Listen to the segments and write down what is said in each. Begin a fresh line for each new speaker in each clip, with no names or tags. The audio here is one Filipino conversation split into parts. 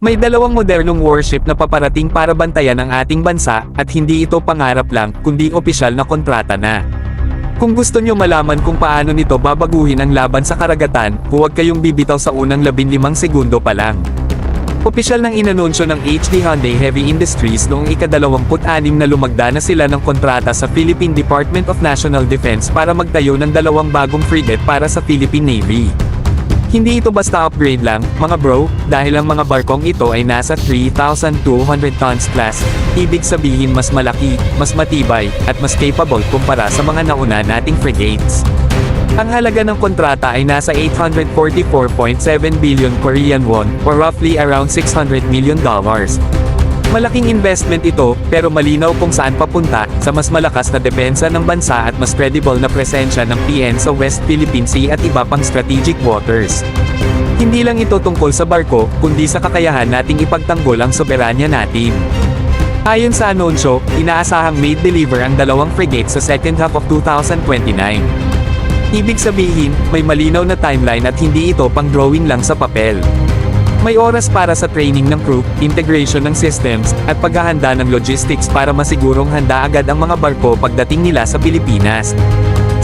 May dalawang modernong warship na paparating para bantayan ang ating bansa, at hindi ito pangarap lang, kundi opisyal na kontrata na. Kung gusto nyo malaman kung paano nito babaguhin ang laban sa karagatan, huwag kayong bibitaw sa unang 15 segundo pa lang. Opisyal nang inanunsyo ng HD Hyundai Heavy Industries noong ika-26 na lumagda na sila ng kontrata sa Philippine Department of National Defense para magtayo ng dalawang bagong frigate para sa Philippine Navy. Hindi ito basta upgrade lang, mga bro, dahil ang mga barkong ito ay nasa 3,200 tons class, ibig sabihin mas malaki, mas matibay, at mas capable kumpara sa mga nauna nating frigates. Ang halaga ng kontrata ay nasa 844.7 billion Korean won, or roughly around $600 million. Malaking investment ito, pero malinaw kung saan papunta, sa mas malakas na depensa ng bansa at mas credible na presensya ng PN sa West Philippine Sea at iba pang strategic waters. Hindi lang ito tungkol sa barko, kundi sa kakayahan nating ipagtanggol ang soberanya natin. Ayon sa anunsyo, inaasahang made-deliver ang dalawang frigate sa second half of 2029. Ibig sabihin, may malinaw na timeline at hindi ito pang drawing lang sa papel. May oras para sa training ng crew, integration ng systems, at paghahanda ng logistics para masigurong handa agad ang mga barko pagdating nila sa Pilipinas.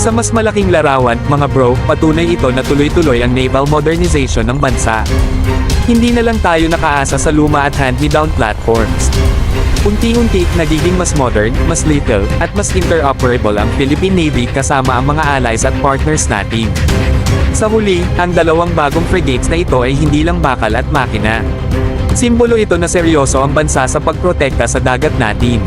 Sa mas malaking larawan, mga bro, patunay ito na tuloy-tuloy ang naval modernization ng bansa. Hindi na lang tayo nakaasa sa luma at hand-me-down platforms. Unti-unti, nagiging mas modern, mas lethal, at mas interoperable ang Philippine Navy kasama ang mga allies at partners natin. Sa huli, ang dalawang bagong frigates na ito ay hindi lang bakal at makina. Simbolo ito na seryoso ang bansa sa pagprotekta sa dagat natin.